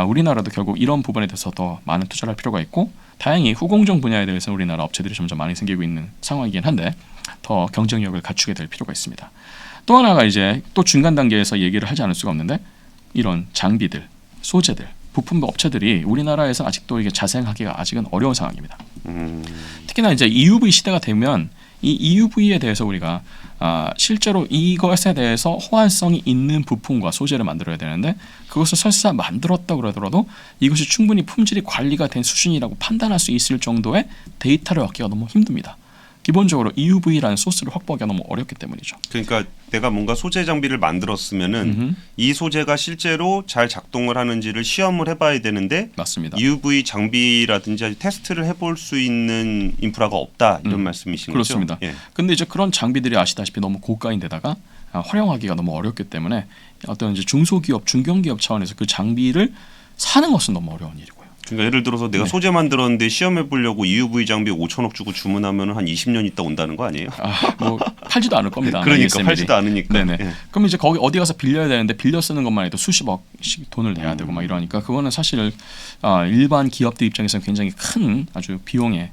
우리나라도 결국 이런 부분에 대해서 더 많은 투자를 할 필요가 있고 다행히 후공정 분야에 대해서 우리나라 업체들이 점점 많이 생기고 있는 상황이긴 한데 더 경쟁력을 갖추게 될 필요가 있습니다. 또 하나가 이제 또 중간 단계에서 얘기를 하지 않을 수가 없는데 이런 장비들, 소재들, 부품 업체들이 우리나라에서 아직도 이게 자생하기가 아직은 어려운 상황입니다. 특히나 이제 EUV 시대가 되면 이 EUV에 대해서 우리가 실제로 이것에 대해서 호환성이 있는 부품과 소재를 만들어야 되는데 그것을 설사 만들었다 그러더라도 이것이 충분히 품질이 관리가 된 수준이라고 판단할 수 있을 정도의 데이터를 얻기가 너무 힘듭니다. 기본적으로 EUV라는 소스를 확보하기가 너무 어렵기 때문이죠. 그러니까 내가 뭔가 소재 장비를 만들었으면은 이 소재가 실제로 잘 작동을 하는지를 시험을 해봐야 되는데 맞습니다. EUV 장비라든지 테스트를 해볼 수 있는 인프라가 없다 이런 말씀이신 그렇습니다. 거죠? 예. 근데 이제 그런 장비들이 아시다시피 너무 고가인데다가 활용하기가 너무 어렵기 때문에 어떤 이제 중소기업, 중견기업 차원에서 그 장비를 사는 것은 너무 어려운 일이고요. 그러니까 예를 들어서 내가 소재 만들었는데 시험해 보려고 EUV 장비 5천억 주고 주문하면 한 20년 있다 온다는 거 아니에요? 뭐 팔지도 않을 겁니다. 그러니까 ASML이. 팔지도 않으니까. 네네. 예. 그럼 이제 거기 어디 가서 빌려야 되는데 빌려 쓰는 것만 해도 수십억씩 돈을 내야 되고 막 이러니까 그거는 사실 일반 기업들 입장에서는 굉장히 큰 아주 비용에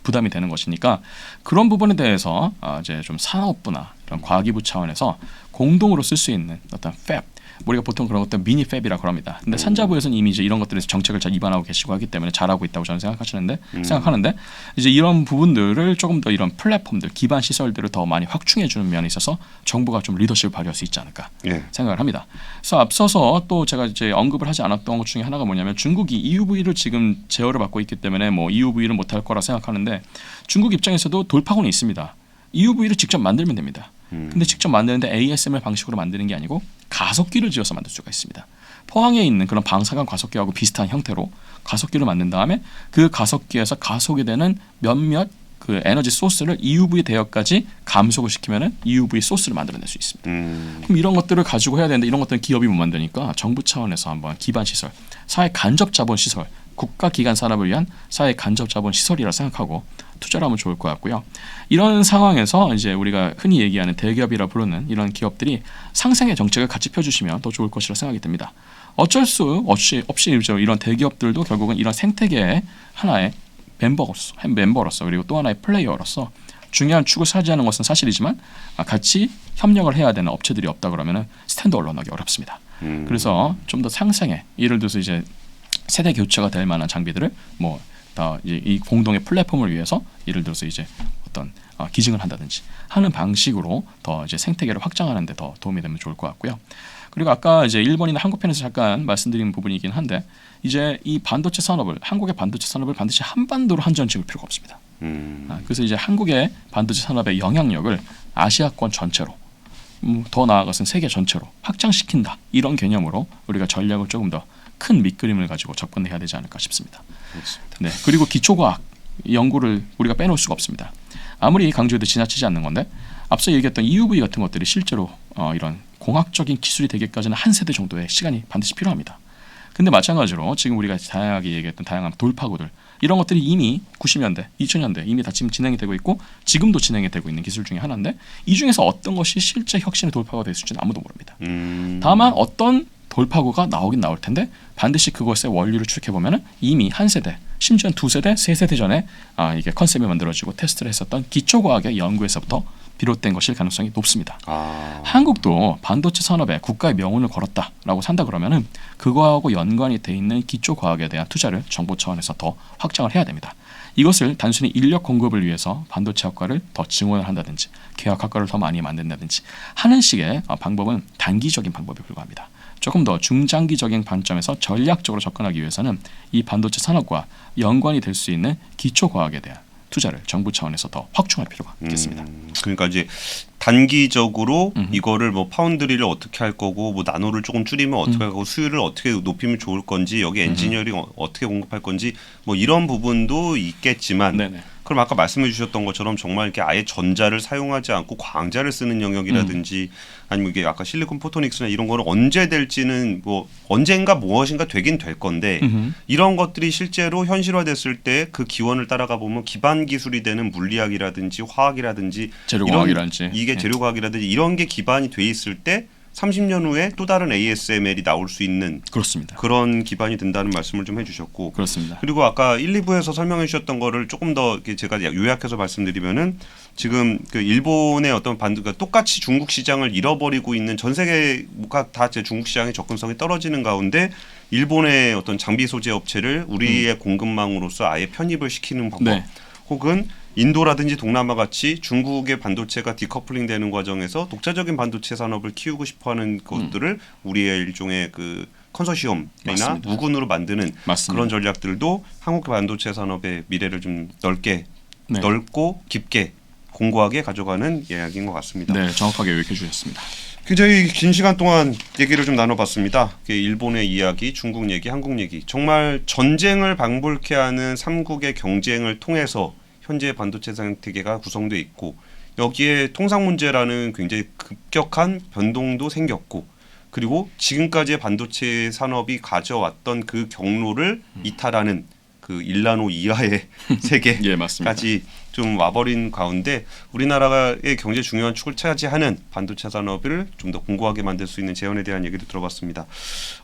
부담이 되는 것이니까 그런 부분에 대해서 이제 좀 산업부나 이런 과기부 차원에서 공동으로 쓸 수 있는 어떤 팹 우리가 보통 그런 것들 미니 팹이라고 합니다. 근데 산자부에서는 이미 이제 이런 것들에서 정책을 잘 입안하고 계시고 하기 때문에 잘하고 있다고 저는 생각하는데 이제 이런 부분들을 조금 더 이런 플랫폼들 기반 시설들을 더 많이 확충해 주는 면에 있어서 정부가 좀 리더십을 발휘할 수 있지 않을까 생각을 합니다. 그래서 앞서서 또 제가 이제 언급을 하지 않았던 것 중에 하나가 뭐냐면 중국이 EUV를 지금 제어를 받고 있기 때문에 뭐 EUV를 못할 거라 생각하는데 중국 입장에서도 돌파구는 있습니다. EUV를 직접 만들면 됩니다. 근데 직접 만드는데 ASML 방식으로 만드는 게 아니고 가속기를 지어서 만들 수가 있습니다. 포항에 있는 그런 방사관 가속기하고 비슷한 형태로 가속기를 만든 다음에 그 가속기에서 가속이 되는 몇몇 그 에너지 소스를 EUV 대역까지 감속을 시키면은 EUV 소스를 만들어낼 수 있습니다. 그럼 이런 것들을 가지고 해야 되는데 이런 것들은 기업이 못 만드니까 정부 차원에서 한번 기반 시설, 사회 간접 자본 시설, 국가 기관 산업을 위한 사회 간접 자본 시설이라 생각하고 투자를 하면 좋을 것 같고요. 이런 상황에서 이제 우리가 흔히 얘기하는 대기업이라 부르는 이런 기업들이 상생의 정책을 같이 펴주시면 더 좋을 것이라 생각이 듭니다. 어쩔 수 없이 이런 대기업들도 결국은 이런 생태계의 하나의 멤버로서 그리고 또 하나의 플레이어로서 중요한 축을 차지하는 것은 사실이지만 같이 협력을 해야 되는 업체들이 없다 그러면은 스탠드 언론하기 어렵습니다. 그래서 좀 더 상생의 예를 들어서 이제 세대 교체가 될 만한 장비들을 뭐 이 공동의 플랫폼을 위해서 예를 들어서 이제 어떤 기증을 한다든지 하는 방식으로 더 이제 생태계를 확장하는 데 더 도움이 되면 좋을 것 같고요. 그리고 아까 이제 일본이나 한국 편에서 잠깐 말씀드린 부분이긴 한데 이제 이 반도체 산업을 한국의 반도체 산업을 반드시 한반도로 한전 지을 필요가 없습니다. 그래서 이제 한국의 반도체 산업의 영향력을 아시아권 전체로 더 나아가서는 세계 전체로 확장시킨다 이런 개념으로 우리가 전략을 조금 더 큰 밑그림을 가지고 접근해야 되지 않을까 싶습니다. 그렇습니다. 네, 그리고 기초과학 연구를 우리가 빼놓을 수가 없습니다. 아무리 강조해도 지나치지 않는 건데 앞서 얘기했던 EUV 같은 것들이 실제로 이런 공학적인 기술이 되기까지는 한 세대 정도의 시간이 반드시 필요합니다. 근데 마찬가지로 지금 우리가 다양하게 얘기했던 다양한 돌파구들 이런 것들이 이미 90년대, 2000년대 이미 다 지금 진행이 되고 있고 지금도 진행이 되고 있는 기술 중에 하나인데 이 중에서 어떤 것이 실제 혁신의 돌파가 될지는 아무도 모릅니다. 다만 어떤 돌파구가 나오긴 나올 텐데 반드시 그것의 원리를 추적해 보면은 이미 한 세대, 심지어 두 세대, 세 세대 전에 이게 컨셉이 만들어지고 테스트를 했었던 기초과학의 연구에서부터 비롯된 것일 가능성이 높습니다. 한국도 반도체 산업에 국가의 명운을 걸었다라고 산다 그러면은 그거하고 연관이 돼 있는 기초과학에 대한 투자를 정부 차원에서 더 확장을 해야 됩니다. 이것을 단순히 인력 공급을 위해서 반도체 학과를 더 증원을 한다든지 계약 학과를 더 많이 만든다든지 하는 식의 방법은 단기적인 방법에 불과합니다. 조금 더 중장기적인 관점에서 전략적으로 접근하기 위해서는 이 반도체 산업과 연관이 될 수 있는 기초과학에 대한 투자를 정부 차원에서 더 확충할 필요가 있겠습니다. 그러니까 이제 단기적으로 이거를 뭐 파운드리를 어떻게 할 거고 뭐 나노를 조금 줄이면 어떻게 할 거고 수율을 어떻게 높이면 좋을 건지 여기 엔지니어링 어떻게 공급할 건지 뭐 이런 부분도 있겠지만 네네. 그럼 아까 말씀해 주셨던 것처럼 정말 이렇게 아예 전자를 사용하지 않고 광자를 쓰는 영역이라든지 아니면 이게 아까 실리콘 포토닉스나 이런 거는 언제 될지는 뭐 언젠가 무엇인가 되긴 될 건데 이런 것들이 실제로 현실화됐을 때 그 기원을 따라가 보면 기반 기술이 되는 물리학이라든지 화학이라든지 재료과학이라든지 이게 재료과학이라든지 이런 게 기반이 돼 있을 때 30년 후에 또 다른 ASML이 나올 수 있는 그렇습니다. 그런 기반이 된다는 말씀을 좀 해주셨고 그렇습니다. 그리고 아까 1, 2부에서 설명해 주셨던 거를 조금 더 제가 요약해서 말씀드리면은 지금 그 일본의 어떤 그러니까 똑같이 중국 시장을 잃어버리고 있는 전 세계가 다 중국 시장의 접근성이 떨어지는 가운데 일본의 어떤 장비 소재 업체를 우리의 공급망으로서 아예 편입을 시키는 방법 혹은 인도라든지 동남아 같이 중국의 반도체가 디커플링 되는 과정에서 독자적인 반도체 산업을 키우고 싶어하는 것들을 우리의 일종의 그 컨소시엄이나 맞습니다. 우군으로 만드는 맞습니다. 그런 전략들도 한국 반도체 산업의 미래를 좀 넓고 깊게 공고하게 가져가는 이야기인 것 같습니다. 네, 정확하게 요약해 주셨습니다. 저희 긴 시간 동안 얘기를 좀 나눠봤습니다. 일본의 이야기, 중국 얘기, 한국 얘기. 정말 전쟁을 방불케 하는 삼국의 경쟁을 통해서 현재 반도체 생태계가 구성돼 있고 여기에 통상 문제라는 굉장히 급격한 변동도 생겼고 그리고 지금까지의 반도체 산업이 가져왔던 그 경로를 이탈하는 그 일라노 이하의 세계까지 예, 맞습니다. 좀 와버린 가운데 우리나라의 경제 중요한 축을 차지하는 반도체 산업을 좀 더 공고하게 만들 수 있는 재원에 대한 얘기도 들어봤습니다.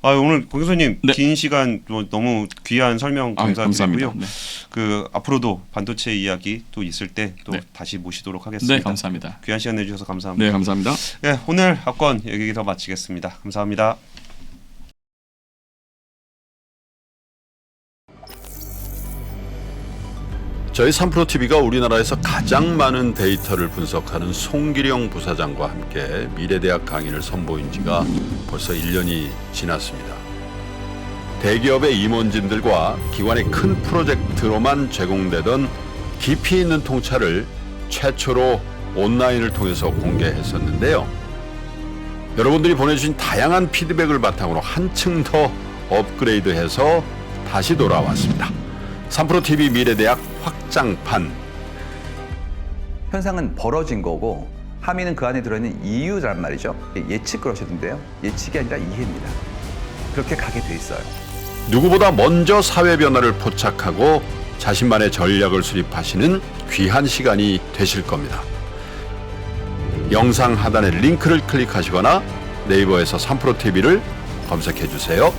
오늘 공 교수님 네. 긴 시간 너무 귀한 설명 감사드리고요. 감사합니다. 네. 그 앞으로도 반도체 이야기 또 있을 때 또 네. 다시 모시도록 하겠습니다. 네, 감사합니다. 귀한 시간 내주셔서 감사합니다. 네, 감사합니다. 네, 오늘 학권 여기서 마치겠습니다. 감사합니다. 저희 3프로TV가 우리나라에서 가장 많은 데이터를 분석하는 송기령 부사장과 함께 미래대학 강의를 선보인 지가 벌써 1년이 지났습니다. 대기업의 임원진들과 기관의 큰 프로젝트로만 제공되던 깊이 있는 통찰을 최초로 온라인을 통해서 공개했었는데요. 여러분들이 보내주신 다양한 피드백을 바탕으로 한층 더 업그레이드해서 다시 돌아왔습니다. 3프로TV 미래대학 확장판. 현상은 벌어진 거고 함의는 그 안에 들어있는 이유란 말이죠. 예측 그러셨는데요. 예측이 아니라 이해입니다. 그렇게 가게 돼 있어요. 누구보다 먼저 사회 변화를 포착하고 자신만의 전략을 수립하시는 귀한 시간이 되실 겁니다. 영상 하단의 링크를 클릭하시거나 네이버에서 3프로TV를 검색해 주세요.